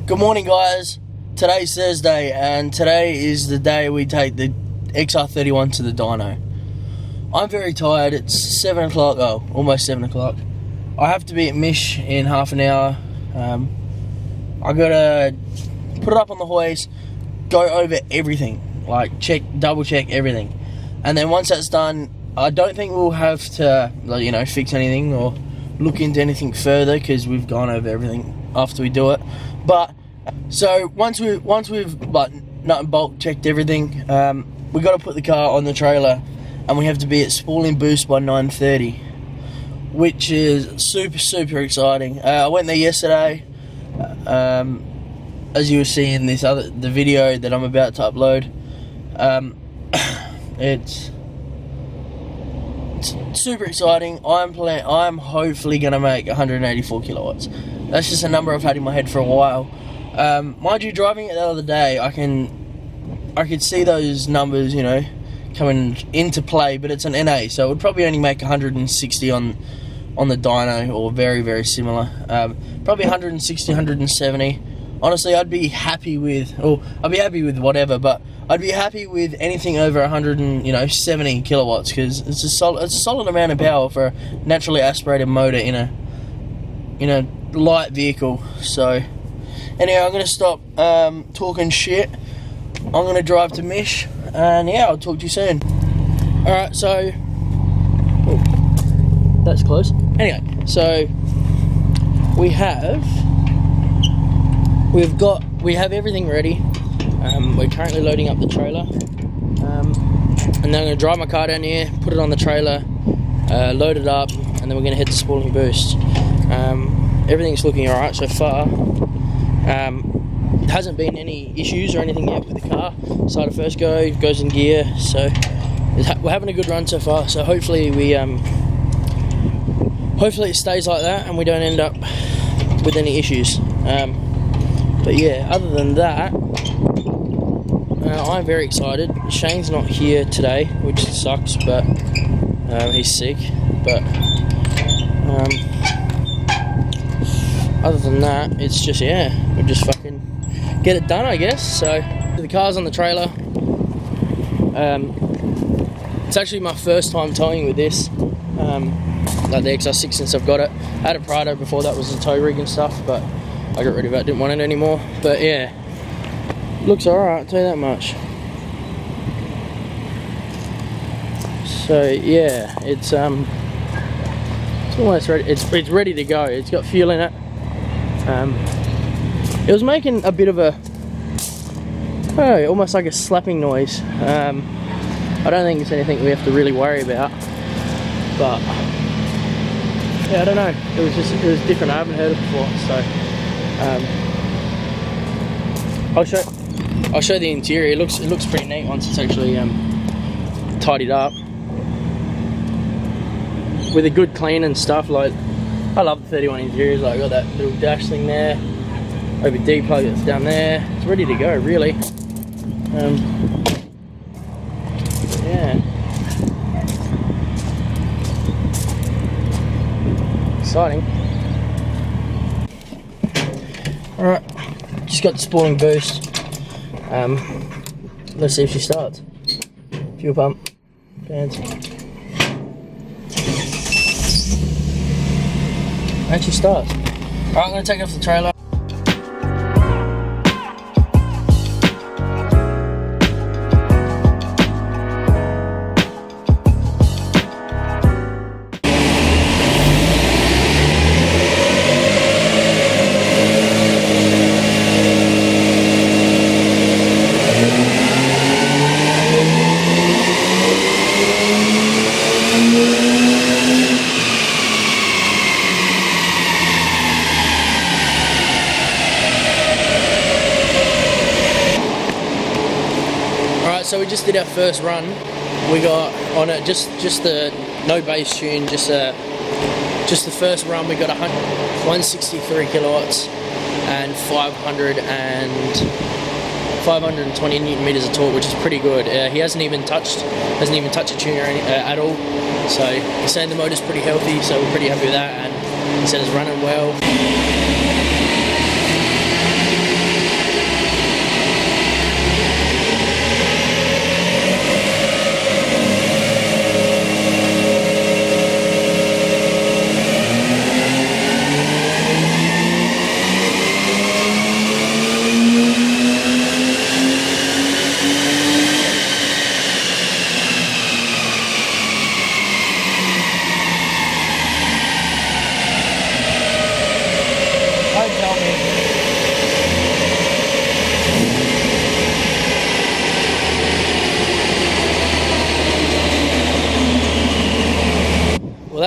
Good morning, guys. Today's Thursday, and today is the day we take the XR31 to the dyno. I'm very tired. It's 7 o'clock, almost 7 o'clock. I have to be at Mish in half an hour. I gotta put it up on the hoist, go over everything, like double check everything. And then once that's done, I don't think we'll have to, fix anything or look into anything further because we've gone over everything after we do it. But so once we've nut and bolt checked everything, we got to put the car on the trailer, and we have to be at Spooling boost by 9:30, which is super exciting. I went there yesterday, as you will see in the video that I'm about to upload. It's super exciting. I'm hopefully gonna make 184 kilowatts. That's just a number I've had in my head for a while. Mind you, driving it the other day, I could see those numbers, coming into play, but it's an NA, so it would probably only make 160 on the dyno, or very similar. Probably 160, 170. Honestly, I'd be happy with whatever, but I'd be happy with anything over 170 kilowatts, because it's a solid amount of power for a naturally aspirated motor in a light vehicle. So anyway, I'm gonna stop talking shit. I'm gonna drive to Mish, and yeah, I'll talk to you soon. Alright, so that's close. Anyway, so we have everything ready. We're currently loading up the trailer, and then I'm going to drive my car down here, put it on the trailer, load it up, and then we're going to head to Spooling Boost. Everything's looking alright so far. Hasn't been any issues or anything yet with the car. Started first go, goes in gear, so we're having a good run so far. So hopefully hopefully it stays like that and we don't end up with any issues. But yeah, other than that, I'm very excited. Shane's not here today, which sucks, but he's sick. But other than that, it's just, we'll just fucking get it done, I guess. So the car's on the trailer. It's actually my first time towing with this, like the XR6 since I've got it. I had a Prado before that was a tow rig and stuff, but I got rid of it, didn't want it anymore. But yeah, looks alright, I'll tell you that much. So yeah, it's almost ready. It's ready to go. It's got fuel in it. It was making a bit of almost like a slapping noise. I don't think it's anything we have to really worry about, but yeah, I don't know. It was different. I haven't heard it before, so I'll show the interior. It looks pretty neat once it's actually tidied up with a good clean and stuff. Like, I love the 31 interiors. Like, I got that little dash thing there, OBD plug that's down there. It's ready to go, really. Yeah, exciting. Alright, just got the Spooling boost. Let's see if she starts. Fuel pump, fans. And she starts. Alright, I'm going to take it off the trailer. So we just did our first run. We got on it just the no bass tune, just the first run. We got 163 kilowatts and 520 newton meters of torque, which is pretty good. He hasn't even touched a tuner at all. So he's saying the motor's pretty healthy, so we're pretty happy with that. And he said it's running well.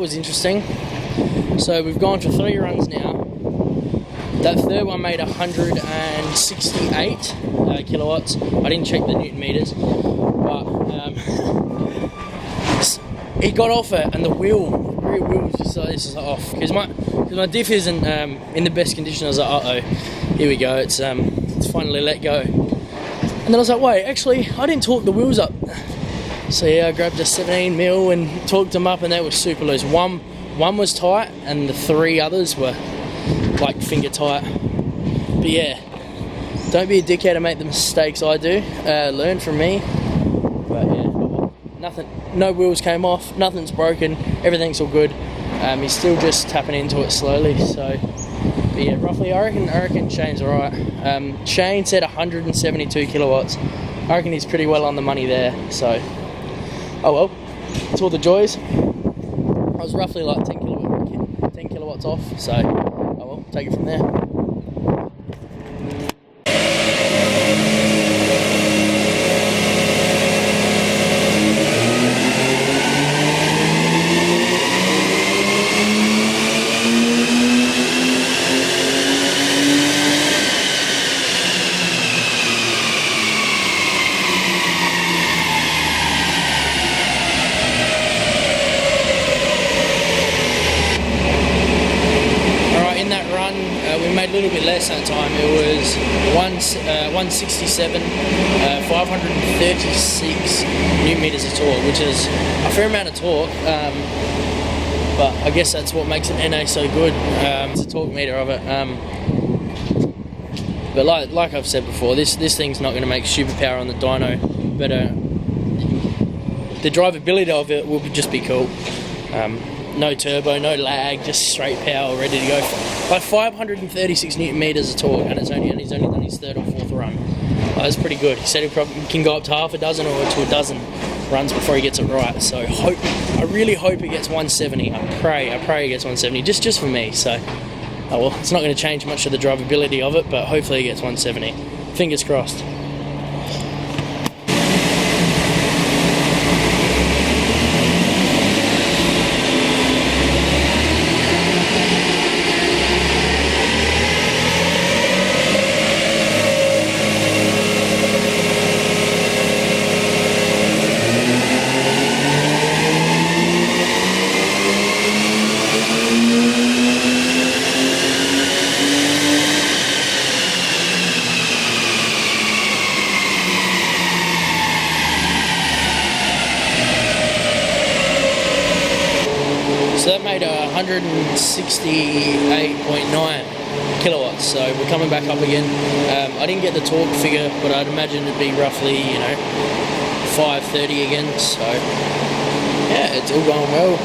that was interesting. So we've gone for 3 runs now. That third one made 168 kilowatts. I didn't check the Newton meters, but it got off it, and the rear wheel was just like, this is off, because my diff isn't in the best condition. I was like, uh-oh, here we go, it's finally let go. And then I was like, wait, actually, I didn't torque the wheels up. So yeah, I grabbed a 17mm and torqued them up, and they were super loose. One was tight, and the 3 others were like finger tight. But yeah, don't be a dickhead and make the mistakes I do. Learn from me. But yeah, nothing, no wheels came off, nothing's broken, everything's all good. He's still just tapping into it slowly. So, but yeah, roughly, I reckon Shane's alright. Shane said 172 kilowatts. I reckon he's pretty well on the money there. So, oh well, it's all the joys. I was roughly like 10 kilowatts off. So, oh well, take it from there. We made a little bit less that time. It was 167, 536 Newton meters of torque, which is a fair amount of torque. But I guess that's what makes an NA so good. It's a torque meter of it. But like I've said before, this thing's not going to make superpower on the dyno, but the drivability of it will just be cool. No turbo, no lag, just straight power, ready to go. Like 536 Newton meters of torque, and he's only done his 3rd or 4th run. That's pretty good. He said he probably can go up to half a dozen or to a dozen runs before he gets it right. So I really hope he gets 170. I pray he gets 170, just for me. So, oh well, it's not going to change much of the drivability of it, but hopefully he gets 170. Fingers crossed. So that made 168.9 kilowatts, so we're coming back up again. I didn't get the torque figure, but I'd imagine it'd be roughly, 530 again, so yeah, it's all going well.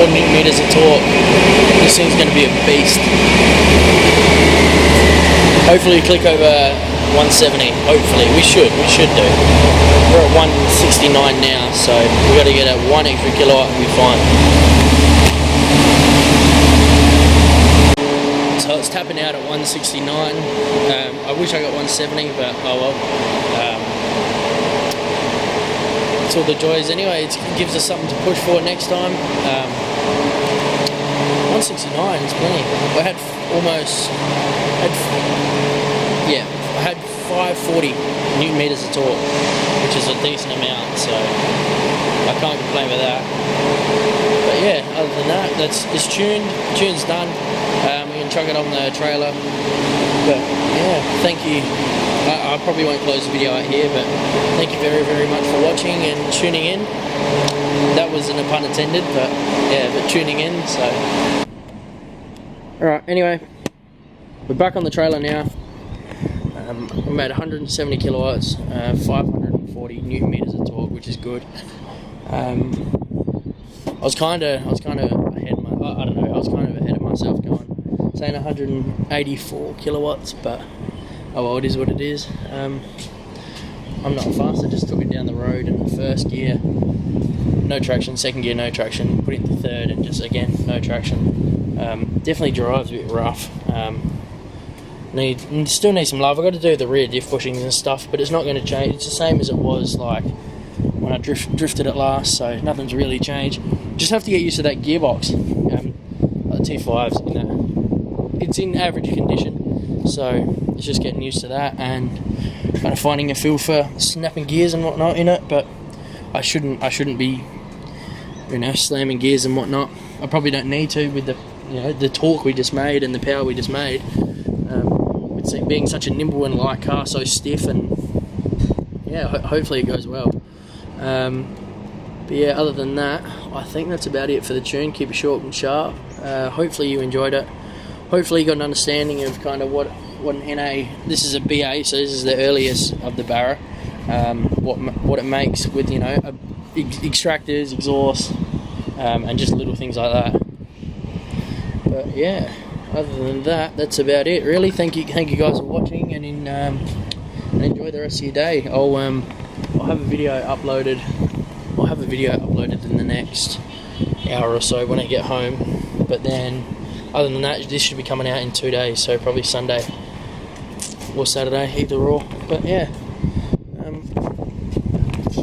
Newton meters of torque. This thing's going to be a beast. Hopefully click over 170. Hopefully, we should do. We're at 169 now, so we've got to get at 1 extra kilowatt and be fine. So So it's tapping out at 169. I wish I got 170, but oh well. It's all the joys anyway. It gives us something to push for next time. 169 is plenty. I had I had 540 newton meters of torque, which is a decent amount, so I can't complain with that. But yeah, other than that, it's tuned. Tune's done. We can chuck it on the trailer. But yeah, thank you. I probably won't close the video out here, but thank you very, very much for watching and tuning in. That wasn't a pun intended, but yeah, but tuning in. So, all right. Anyway, we're back on the trailer now. I'm at 170 kilowatts, 540 newton meters of torque, which is good. I was kind of ahead of myself, going saying 184 kilowatts, but oh well, it is what it is. I'm not fast. I just took it down the road in the first gear, no traction. Second gear, no traction. Put it into third, and just again no traction. Definitely drives a bit rough. Still need some love. I've got to do the rear diff bushings and stuff, but it's not going to change. It's the same as it was like when I drifted it last, so nothing's really changed. Just have to get used to that gearbox. Like the T5's in that. It's in average condition, so it's just getting used to that and kind of finding a feel for snapping gears and whatnot in it. But I shouldn't be, slamming gears and whatnot. I probably don't need to with the torque we just made and the power we just made. With it being such a nimble and light car, so stiff, and yeah, hopefully it goes well. But yeah, other than that, I think that's about it for the tune. Keep it short and sharp. Hopefully you enjoyed it. Hopefully you got an understanding of kind of what an NA. This is a BA, so this is the earliest of the Barra. What it makes with extractors, exhaust, and just little things like that. But yeah, other than that, that's about it really. Thank you guys for watching, and enjoy the rest of your day. I'll have a video uploaded. I'll have a video uploaded in the next hour or so when I get home. But then, other than that, this should be coming out in 2 days, so probably Sunday or Saturday, either or. But yeah,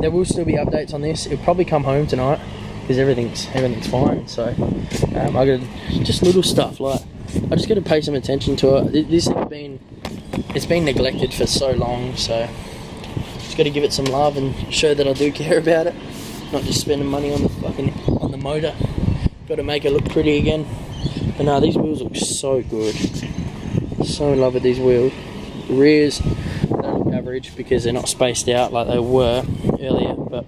there will still be updates on this. It'll probably come home tonight because everything's fine. So I got just little stuff like I just got to pay some attention to it. It's been neglected for so long, so just got to give it some love and show that I do care about it. Not just spending money on the motor. Got to make it look pretty again. But no, these wheels look so good. So in love with these wheels. The rears, they look average because they're not spaced out like they were earlier, but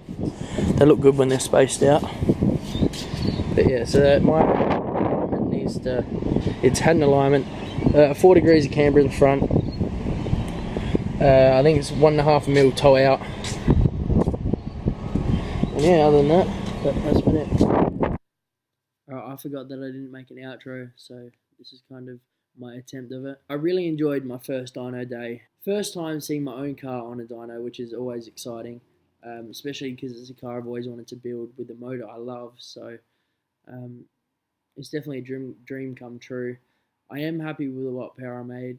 they look good when they're spaced out. But yeah, so my alignment needs to. It's had an alignment, 4 degrees of camber in the front. I think it's 1.5mm toe out. And yeah, other than that, that's been it. Alright, I forgot that I didn't make an outro, so this is kind of my attempt of it. I really enjoyed my first dyno day. First time seeing my own car on a dyno, which is always exciting, especially because it's a car I've always wanted to build with the motor I love. So it's definitely a dream come true. I am happy with what power I made.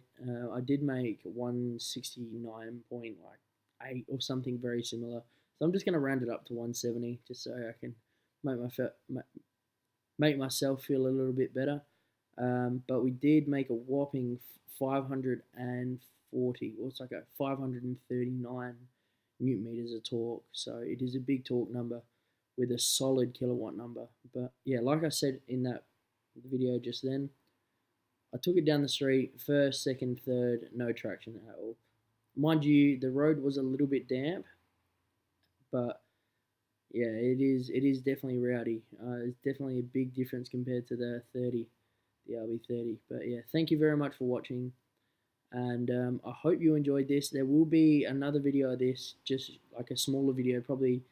I did make 169.8 or something very similar. So I'm just going to round it up to 170 just so I can make myself feel a little bit better. But we did make a whopping 540, or it's like a 539 newton meters of torque. So it is a big torque number with a solid kilowatt number. But yeah, like I said in that video just then, I took it down the street, first, second, third, no traction at all. Mind you, the road was a little bit damp, but yeah, it is definitely rowdy. It's definitely a big difference compared to the RB30. But yeah, thank you very much for watching, and I hope you enjoyed this. There will be another video of this, just like a smaller video, probably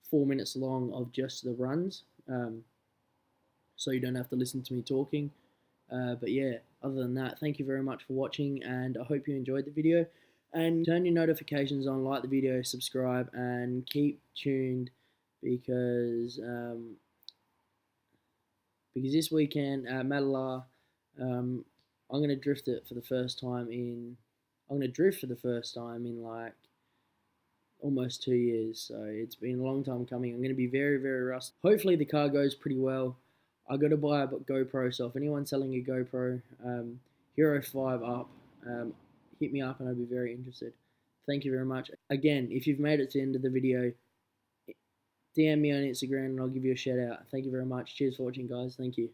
4 minutes long, of just the runs, so you don't have to listen to me talking. But yeah, other than that, thank you very much for watching, and I hope you enjoyed the video. And turn your notifications on, like the video, subscribe, and keep tuned because this weekend at Madalar, I'm gonna drift it for the first time in. I'm gonna drift for the first time in like almost 2 years. So it's been a long time coming. I'm gonna be very, very rusty. Hopefully the car goes pretty well. I got to buy a GoPro. So if anyone's selling a GoPro, Hero 5 up, hit me up and I'd be very interested. Thank you very much. Again, if you've made it to the end of the video, DM me on Instagram and I'll give you a shout out. Thank you very much. Cheers for watching, guys. Thank you.